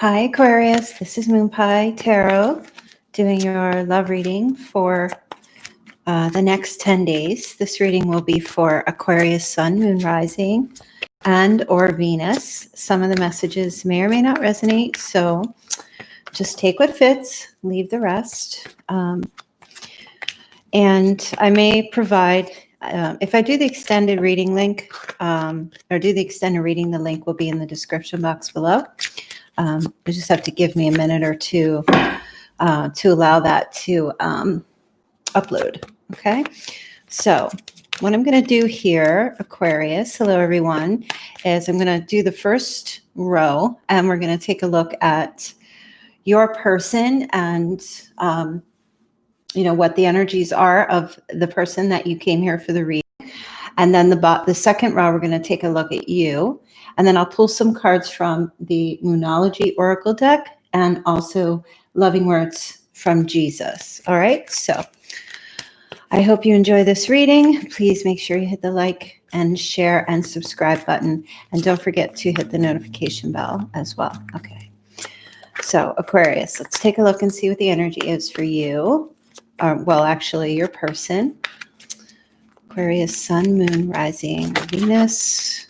Hi, Aquarius. This is Moonpie Tarot doing your love reading for the next 10 days. This reading will be for Aquarius, Sun, Moon, Rising, and or Venus. Some of the messages may or may not resonate, so just take what fits, leave the rest. And I may provide, if I do the extended reading link, or do the extended reading, the link will be in the description box below. You just have to give me a minute or two to allow that to upload. Okay. So what I'm going to do here, Aquarius, hello everyone, is I'm going to do the first row and we're going to take a look at your person and, what the energies are of the person that you came here for the reading. And then the second row, we're going to take a look at you. And then I'll pull some cards from the Moonology Oracle deck and also Loving Words from Jesus. All right. So I hope you enjoy this reading. Please make sure you hit the like and share and subscribe button. And don't forget to hit the notification bell as well. Okay. So Aquarius, let's take a look and see what the energy is for you. Well, actually, your person. Aquarius, Sun, Moon, Rising, Venus.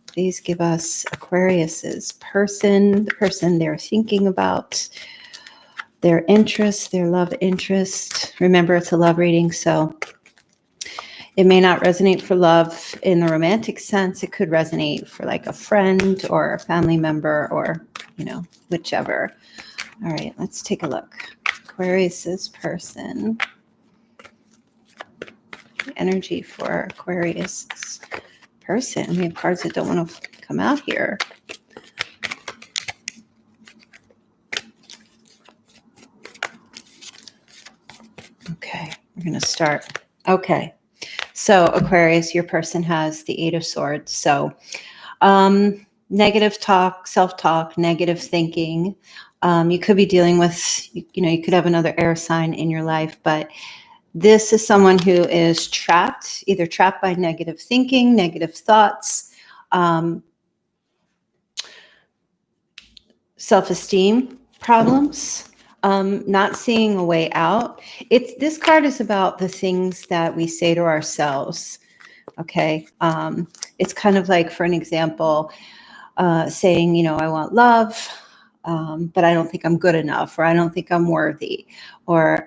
Please give us Aquarius's person, the person they're thinking about, their interest, their love interest. Remember, it's a love reading, so it may not resonate for love in the romantic sense. It could resonate for like a friend or a family member or, whichever. All right, let's take a look. Aquarius's person. Energy for Aquarius's person. We have cards that don't want to come out here. Okay, we're going to start. Okay, so Aquarius, your person has the Eight of Swords. So negative talk, self-talk, negative thinking. You could be dealing with, you could have another air sign in your life, but this is someone who is trapped, either trapped by negative thinking, negative thoughts, self-esteem problems, not seeing a way out. This card is about the things that we say to ourselves. Okay. It's kind of like, for an example, saying, I want love, but I don't think I'm good enough, or I don't think I'm worthy, or,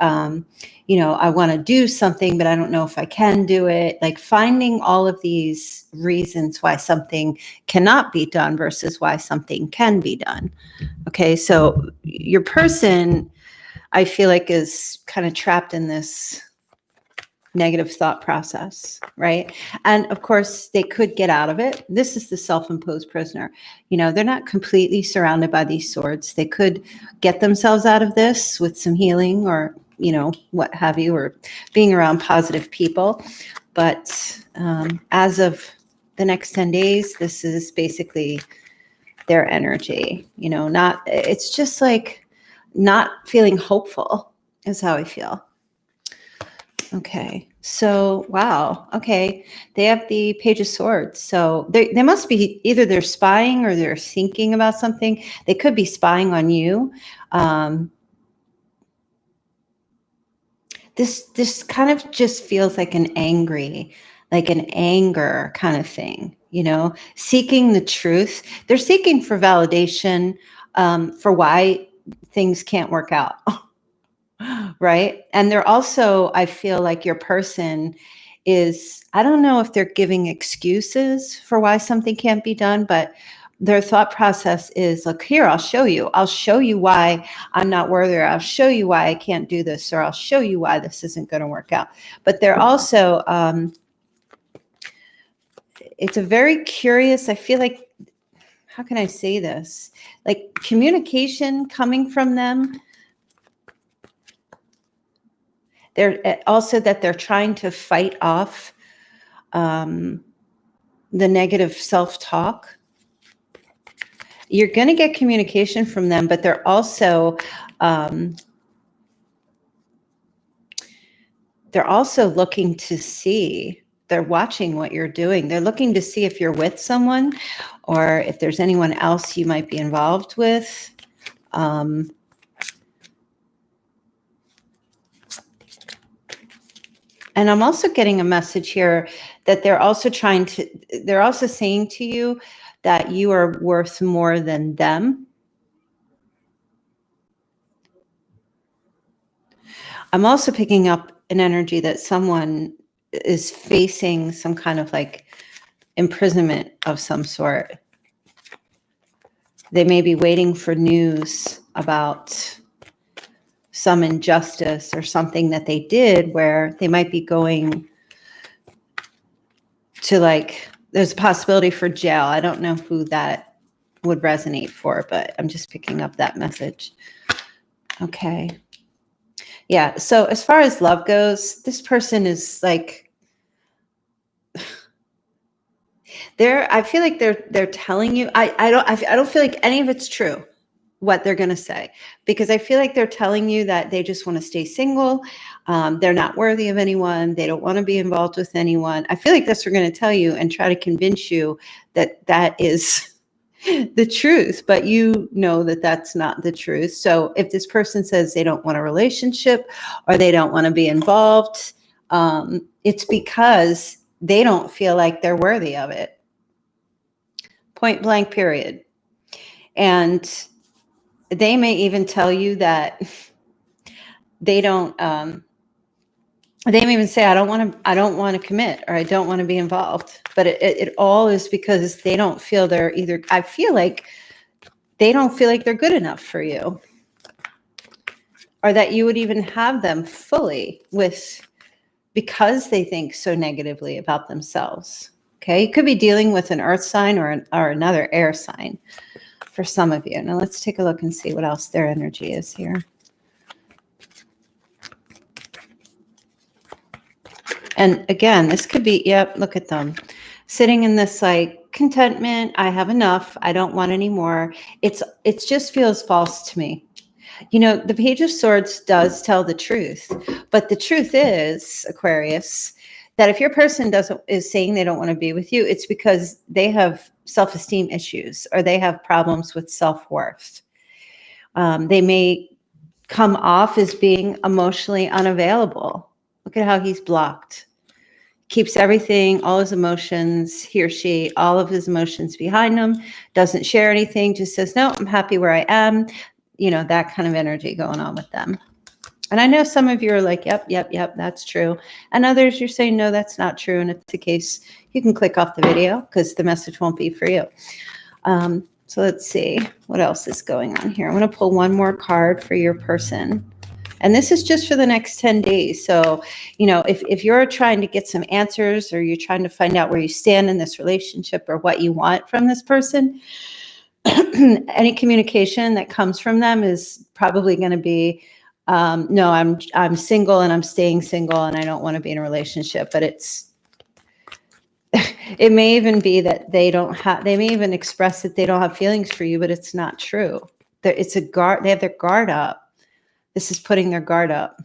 I want to do something, but I don't know if I can do it. Like finding all of these reasons why something cannot be done versus why something can be done. Okay. So your person, I feel like, is kind of trapped in this negative thought process, right? And of course, they could get out of it. This is the self-imposed prisoner. They're not completely surrounded by these swords. They could get themselves out of this with some healing or, what have you, or being around positive people. But as of the next 10 days, this is basically their energy, it's just like not feeling hopeful is how I feel. Okay, so wow. Okay, they have the Page of Swords. So they must be either they're spying or they're thinking about something. They could be spying on you. This kind of just feels like an anger kind of thing. Seeking the truth. They're seeking for validation for why things can't work out. Right. And they're also, I feel like your person is, I don't know if they're giving excuses for why something can't be done, but their thought process is, look here, I'll show you why I'm not worthy, or I'll show you why I can't do this, or I'll show you why this isn't going to work out. But they're also, it's a very curious, I feel like, how can I say this? Like communication coming from them. They're also that they're trying to fight off the negative self-talk. You're going to get communication from them, but they're also looking to see. They're watching what you're doing. They're looking to see if you're with someone or if there's anyone else you might be involved with. And I'm also getting a message here that they're also saying to you that you are worth more than them. I'm also picking up an energy that someone is facing some kind of like imprisonment of some sort. They may be waiting for news about some injustice or something that they did where they might be going to, like, there's a possibility for jail. I don't know who that would resonate for, but I'm just picking up that message. Okay. Yeah. So as far as love goes, this person is like, I feel like they're telling you, I don't feel like any of it's true, what they're going to say, because I feel like they're telling you that they just want to stay single. They're not worthy of anyone. They don't want to be involved with anyone. I feel like that's what they're going to tell you and try to convince you that that is the truth, but you know that that's not the truth. So if this person says they don't want a relationship or they don't want to be involved, it's because they don't feel like they're worthy of it. Point blank, period. And they may even tell you that they don't, they may even say, I don't want to commit, or I don't want to be involved. But it all is because they don't feel I feel like they don't feel like they're good enough for you, or that you would even have them fully because they think so negatively about themselves. Okay. You could be dealing with an earth sign or another air sign for some of you. Now let's take a look and see what else their energy is here. And again, this could be, yep, look at them. Sitting in this like contentment, I have enough, I don't want any more. It just feels false to me. You know, the Page of Swords does tell the truth, but the truth is, Aquarius, that if your person is saying they don't want to be with you, it's because they have self-esteem issues or they have problems with self-worth. They may come off as being emotionally unavailable. Look at how he's blocked. Keeps everything, all his emotions, he or she, all of his emotions behind him, doesn't share anything, just says, no, I'm happy where I am. You know, that kind of energy going on with them. And I know some of you are like, yep, that's true. And others, you're saying, no, that's not true. And if it's the case, you can click off the video because the message won't be for you. So let's see what else is going on here. I'm going to pull one more card for your person. And this is just for the next 10 days. So, you know, if you're trying to get some answers or you're trying to find out where you stand in this relationship or what you want from this person, any communication that comes from them is probably going to be, no, I'm single and I'm staying single and I don't want to be in a relationship. But it may even be that they may even express that they don't have feelings for you, but it's not true. It's a guard. They have their guard up. This is putting their guard up.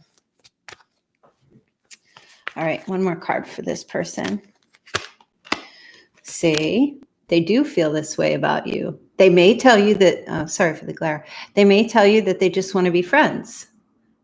All right, one more card for this person. See, they do feel this way about you. They may tell you that, sorry for the glare. They may tell you that they just want to be friends.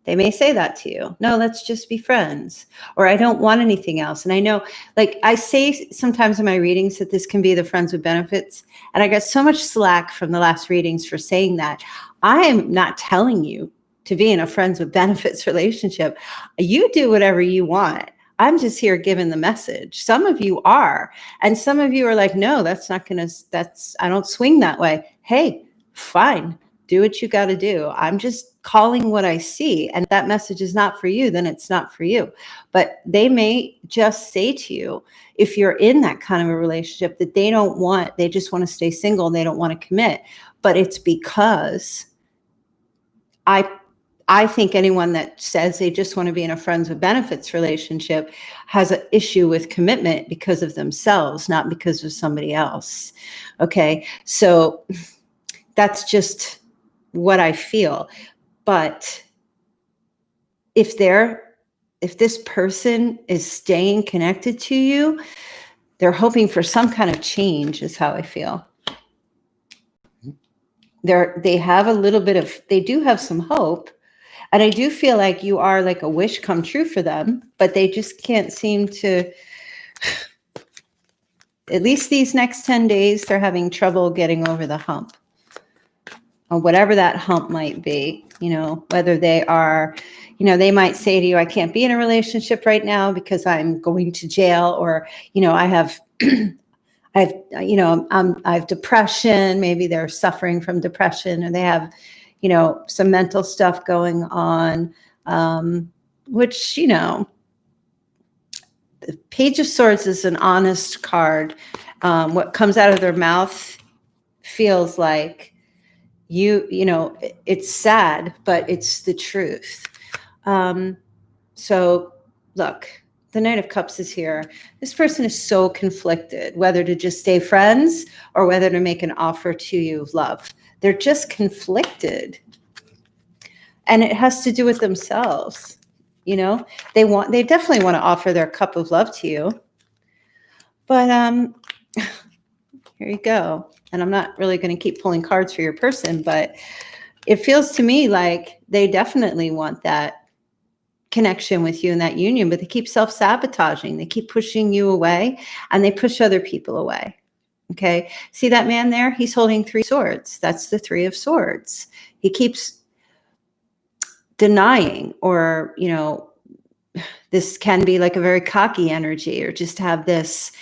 They may say that to you. No, let's just be friends. Or I don't want anything else. And I know, like I say sometimes in my readings that this can be the friends with benefits. And I got so much slack from the last readings for saying that. I am not telling you to be in a friends with benefits relationship. You do whatever you want. I'm just here giving the message. Some of you are, and some of you are like, no, I don't swing that way. Hey, fine. Do what you got to do. I'm just calling what I see. And if that message is not for you, then it's not for you. But they may just say to you, if you're in that kind of a relationship that they just want to stay single and they don't want to commit. But it's because I think anyone that says they just want to be in a friends with benefits relationship has an issue with commitment because of themselves, not because of somebody else. Okay. So that's just what I feel. But if this person is staying connected to you, they're hoping for some kind of change is how I feel. they have a little bit of, they do have some hope. And I do feel like you are like a wish come true for them, but they just can't seem to, at least these next 10 days, they're having trouble getting over the hump, or whatever that hump might be, whether they are, they might say to you, I can't be in a relationship right now because I'm going to jail, or, I have, I have depression. Maybe they're suffering from depression, or they have, some mental stuff going on, which, the Page of Swords is an honest card. What comes out of their mouth feels like it's sad, but it's the truth. So look, the Knight of Cups is here. This person is so conflicted, whether to just stay friends or whether to make an offer to you of love. They're just conflicted. And it has to do with themselves. They definitely want to offer their cup of love to you. But here you go. And I'm not really going to keep pulling cards for your person, but it feels to me like they definitely want that connection with you and that union, but they keep self-sabotaging. They keep pushing you away, and they push other people away. Okay. See that man there? He's holding 3 swords. That's the 3 of Swords. He keeps denying, or, this can be like a very cocky energy, or just have this,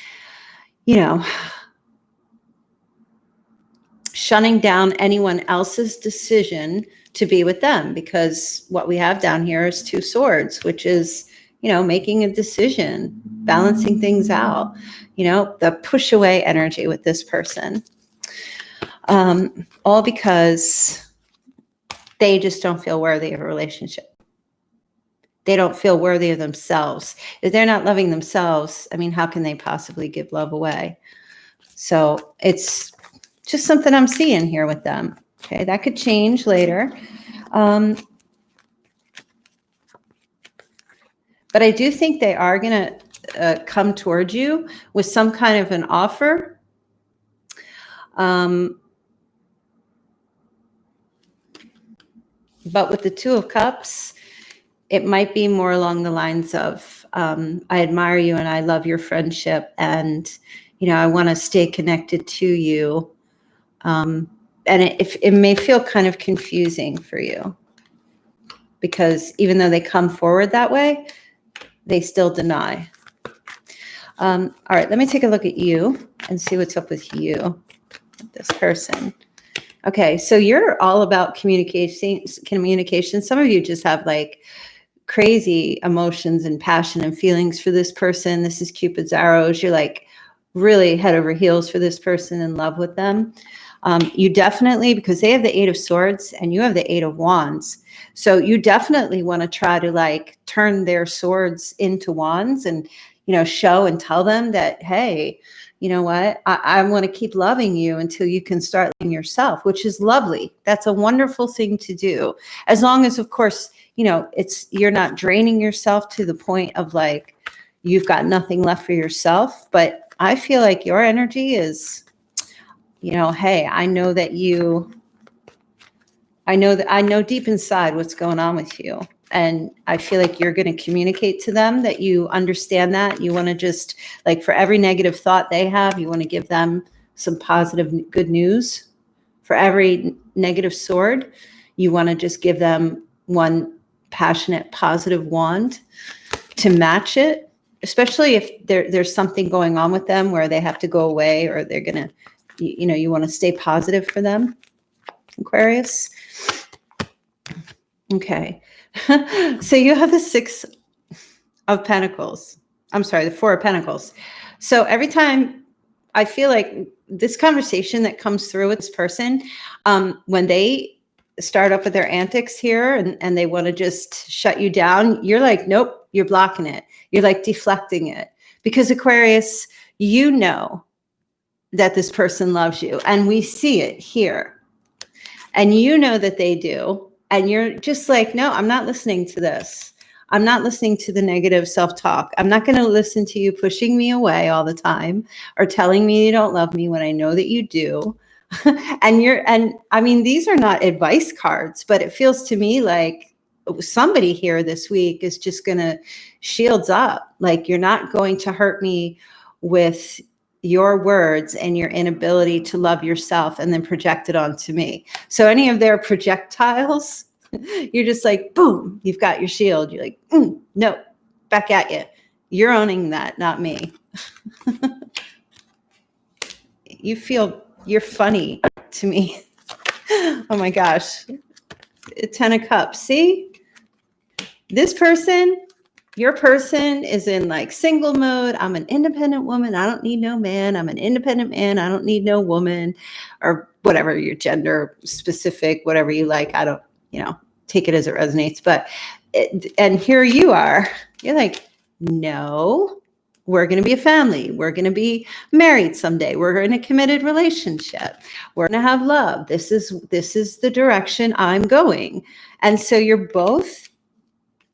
shunning down anyone else's decision to be with them, because what we have down here is 2 swords, which is, making a decision, balancing things out, the push away energy with this person, all because they just don't feel worthy of a relationship. They don't feel worthy of themselves. If they're not loving themselves, how can they possibly give love away? So it's just something I'm seeing here with them. Okay, that could change later. But I do think they are going to come towards you with some kind of an offer. But with the 2 of Cups, it might be more along the lines of, I admire you and I love your friendship, and, I want to stay connected to you. And it may feel kind of confusing for you, because even though they come forward that way, they still deny. All right, let me take a look at you and see what's up with you, this person. Okay, so you're all about communication. Some of you just have like crazy emotions and passion and feelings for this person. This is Cupid's arrows. You're like really head over heels for this person, in love with them. You definitely, because they have the 8 of Swords and you have the 8 of Wands. So you definitely want to try to like turn their swords into wands, and, show and tell them that, hey, you know what? I want to keep loving you until you can start loving yourself, which is lovely. That's a wonderful thing to do. As long as, of course, you're not draining yourself to the point of like, you've got nothing left for yourself. But I feel like your energy is, hey, I know deep inside what's going on with you. And I feel like you're going to communicate to them that you understand that. You want to just, like, for every negative thought they have, you want to give them some positive, good news. For every negative sword, you want to just give them one passionate, positive wand to match it, especially if there's something going on with them where they have to go away, or they're going to, you want to stay positive for them, Aquarius. Okay. So you have the 6 of Pentacles. I'm sorry, the 4 of Pentacles. So every time I feel like this conversation that comes through with this person, when they start up with their antics here and they want to just shut you down, you're like, nope, you're blocking it. You're like deflecting it. Because Aquarius, you know that this person loves you, and we see it here. And you know that they do. And you're just like, no, I'm not listening to this. I'm not listening to the negative self-talk. I'm not going to listen to you pushing me away all the time, or telling me you don't love me when I know that you do. And I mean, these are not advice cards, but it feels to me like somebody here this week is just going to shields up. Like, you're not going to hurt me with your words and your inability to love yourself and then project it onto me. So any of their projectiles, you're just like, boom, you've got your shield. You're like, no, back at you. You're owning that, not me. You're funny to me. Oh my gosh. 10 of Cups. See? This person, your person is in like single mode. I'm an independent woman. I don't need no man. I'm an independent man. I don't need no woman, or whatever your gender specific, whatever you like. I don't, take it as it resonates. But, and here you are. You're like, no, we're going to be a family. We're going to be married someday. We're in a committed relationship. We're going to have love. This is the direction I'm going. And so you're both,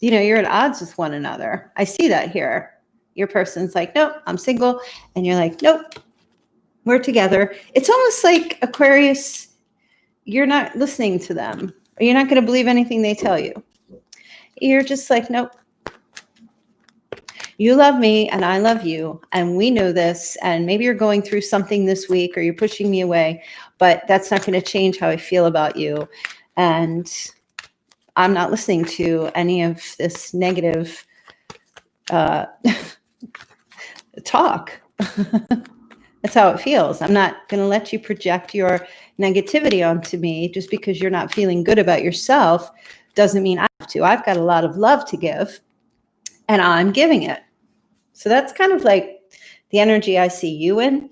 you're at odds with one another. I see that here. Your person's like, nope, I'm single. And you're like, nope, we're together. It's almost like, Aquarius, you're not listening to them. Or you're not going to believe anything they tell you. You're just like, nope. You love me and I love you. And we know this. And maybe you're going through something this week or you're pushing me away, but that's not going to change how I feel about you. And I'm not listening to any of this negative talk. That's how it feels. I'm not going to let you project your negativity onto me. Just because you're not feeling good about yourself doesn't mean I have to. I've got a lot of love to give and I'm giving it. So that's kind of like the energy I see you in,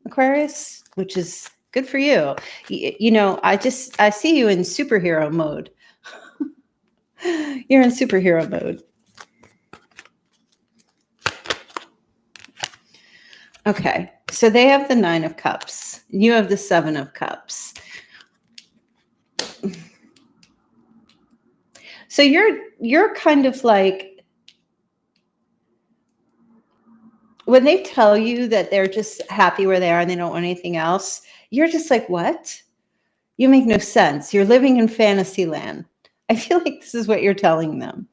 Aquarius, which is good for you. I see you in superhero mode. You're in superhero mode. Okay, so they have the 9 of Cups. You have the 7 of Cups. So you're kind of like, when they tell you that they're just happy where they are and they don't want anything else, you're just like, what? You make no sense. You're living in fantasy land. I feel like this is what you're telling them.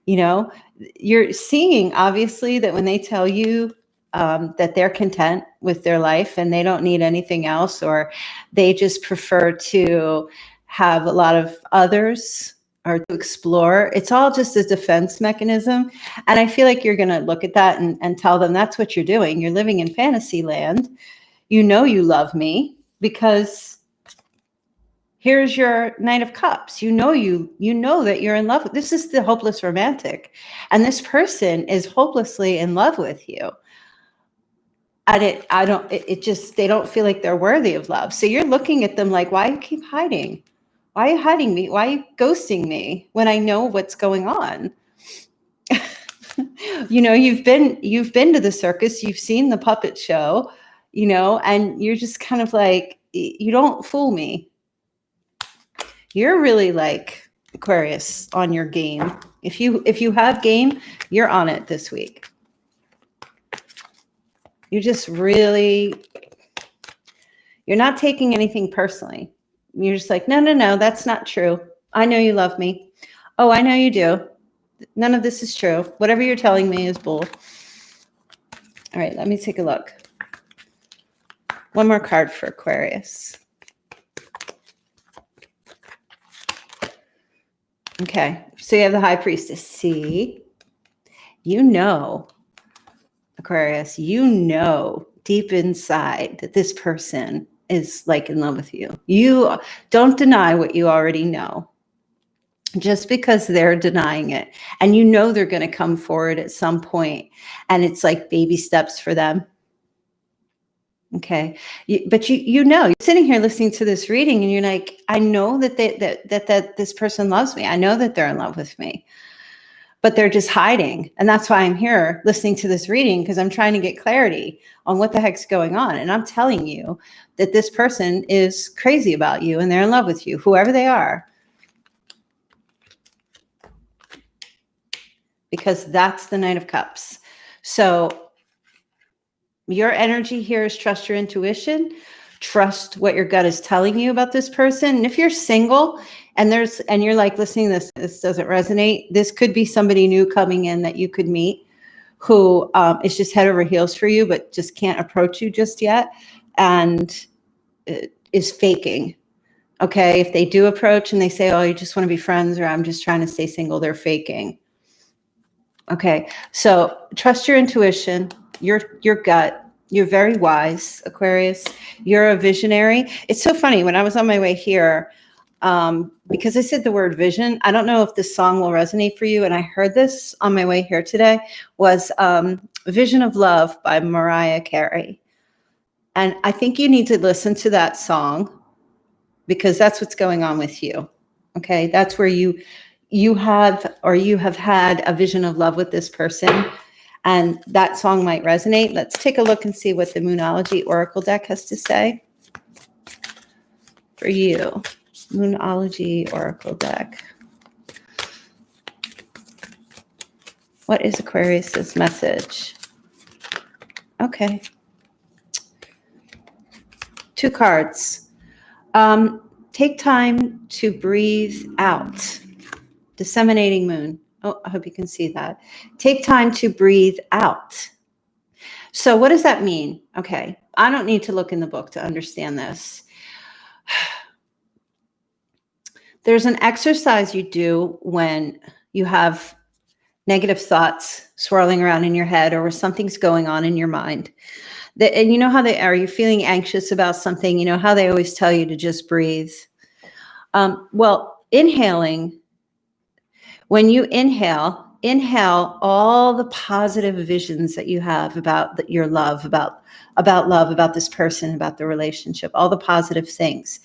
You're seeing, obviously, that when they tell you that they're content with their life and they don't need anything else, or they just prefer to have a lot of others or to explore, it's all just a defense mechanism. And I feel like you're going to look at that and tell them that's what you're doing. You're living in fantasy land. You love me because here's your 9 of Cups. You know that you're in love with, this is the hopeless romantic. And this person is hopelessly in love with you. And they don't feel like they're worthy of love. So you're looking at them like, why you keep hiding? Why are you hiding me? Why are you ghosting me when I know what's going on? You've been to the circus, you've seen the puppet show, and you're just kind of like, you don't fool me. You're really like, Aquarius, on your game. If you have game, you're on it this week. You're just really, you're not taking anything personally. You're just like, no, that's not true. I know you love me. Oh, I know you do. None of this is true. Whatever you're telling me is bull. All right, let me take a look. One more card for Aquarius. Okay, so you have the High Priestess. See, Aquarius, deep inside that this person is like in love with you. You don't deny what you already know. Just because they're denying it, and they're going to come forward at some point, and it's like baby steps for them. Okay, but you're sitting here listening to this reading, and you're like, I know that that this person loves me. I know that they're in love with me, but they're just hiding, and that's why I'm here listening to this reading, because I'm trying to get clarity on what the heck's going on. And I'm telling you that this person is crazy about you, and they're in love with you, whoever they are. Because that's the 9 of Cups. So your energy here is trust your intuition. trust what your gut is telling you about this person. And if you're single and you're like listening to this doesn't resonate, this could be somebody new coming in that you could meet who is just head over heels for you, but just can't approach you just yet and is faking. Okay, if they do approach and they say, oh, you just want to be friends, or I'm just trying to stay single, they're faking. Okay, so trust your intuition, your gut. You're very wise, Aquarius. You're a visionary. It's so funny. When I was on my way here, because I said the word vision, I don't know if this song will resonate for you. And I heard this on my way here today, was Vision of Love by Mariah Carey. And I think you need to listen to that song because that's what's going on with you. Okay, that's where you have had a vision of love with this person. And that song might resonate. Let's take a look and see what the Moonology Oracle deck has to say for you. Moonology Oracle deck. What is Aquarius's message? Okay. 2 cards. Take time to breathe out. Disseminating moon. Oh, I hope you can see that. Take time to breathe out. So what does that mean? Okay. I don't need to look in the book to understand this. There's an exercise you do when you have negative thoughts swirling around in your head or where something's going on in your mind. And you know how they are. You're feeling anxious about something. You know how they always tell you to just breathe. Well, inhaling. When you inhale all the positive visions that you have about your love, about love, about this person, about the relationship, all the positive things.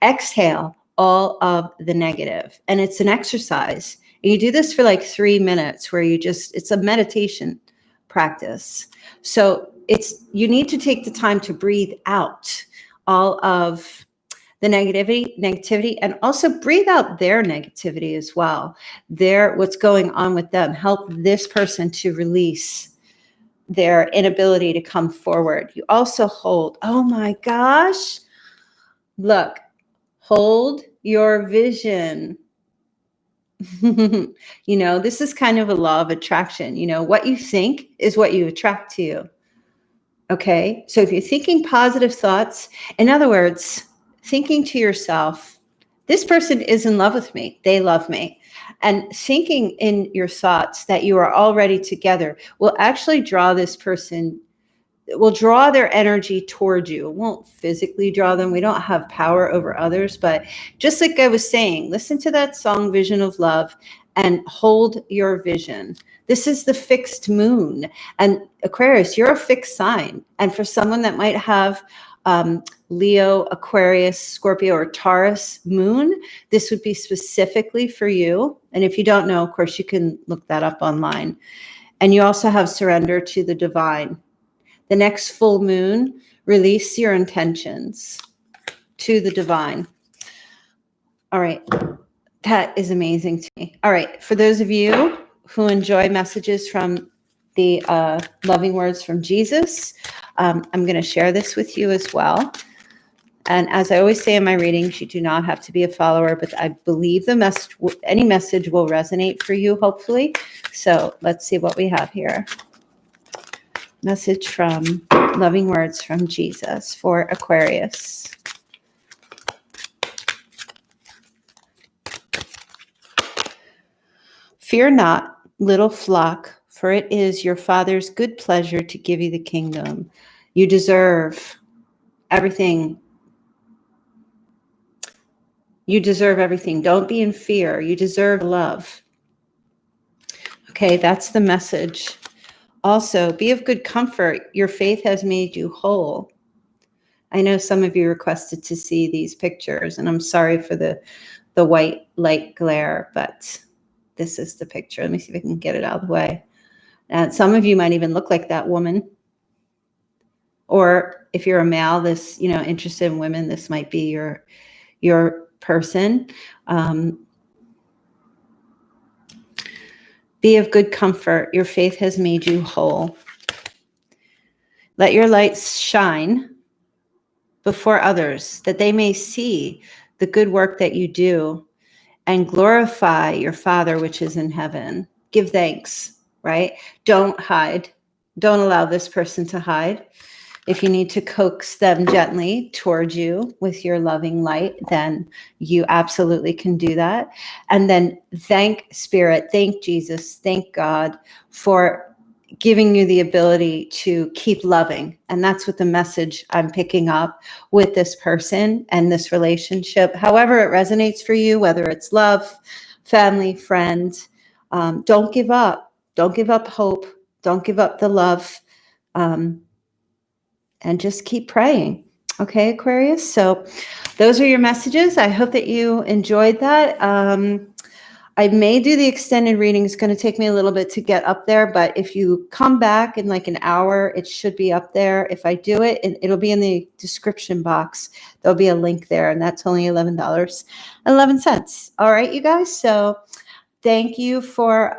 Exhale all of the negative. And it's an exercise. And you do this for like 3 minutes where it's a meditation practice. So you need to take the time to breathe out all of the negativity, and also breathe out their negativity as well. What's going on with them. Help this person to release their inability to come forward. You also hold, oh my gosh, look, hold your vision. This is kind of a law of attraction. What you think is what you attract to you. Okay, so if you're thinking positive thoughts, in other words, thinking to yourself, this person is in love with me. They love me. And thinking in your thoughts that you are already together will actually draw this person, will draw their energy toward you. It won't physically draw them. We don't have power over others. But just like I was saying, listen to that song, Vision of Love, and hold your vision. This is the fixed moon. And Aquarius, you're a fixed sign. And for someone that might have Leo, Aquarius, Scorpio, or Taurus moon, this would be specifically for you. And if you don't know, of course, you can look that up online. And you also have surrender to the divine. The next full moon, release your intentions to the divine. All right. That is amazing to me. All right. For those of you who enjoy messages from the loving words from Jesus, I'm going to share this with you as well. And as I always say in my readings, you do not have to be a follower, but I believe any message will resonate for you, hopefully. So let's see what we have here. Message from Loving Words from Jesus for Aquarius. Fear not, little flock, for it is your Father's good pleasure to give you the kingdom. You deserve everything. You deserve everything. Don't be in fear. You deserve love. Okay, that's the message. Also, be of good comfort. Your faith has made you whole. I know some of you requested to see these pictures, and I'm sorry for the white light glare, but this is the picture. Let me see if I can get it out of the way. And some of you might even look like that woman. Or if you're a male, interested in women, this might be your person. Be of good comfort. Your faith has made you whole. Let your light shine. before others, that they may see the good work that you do and glorify your Father which is in heaven. Give thanks, right? Don't hide. Don't allow this person to hide. If you need to coax them gently towards you with your loving light, then you absolutely can do that. And then thank Spirit, thank Jesus, thank God for giving you the ability to keep loving. And that's what the message I'm picking up with this person and this relationship, however it resonates for you, whether it's love, family, friend. Don't give up. Don't give up hope. Don't give up the love. And just keep praying. Okay, Aquarius? So those are your messages. I hope that you enjoyed that. I may do the extended reading. It's going to take me a little bit to get up there, but if you come back in like an hour, it should be up there. If I do it, it'll be in the description box. There'll be a link there, and that's only $11.11. All right, you guys. So thank you for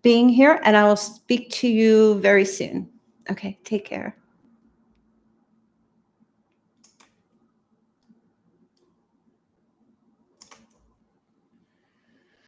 being here, and I will speak to you very soon. Okay, take care.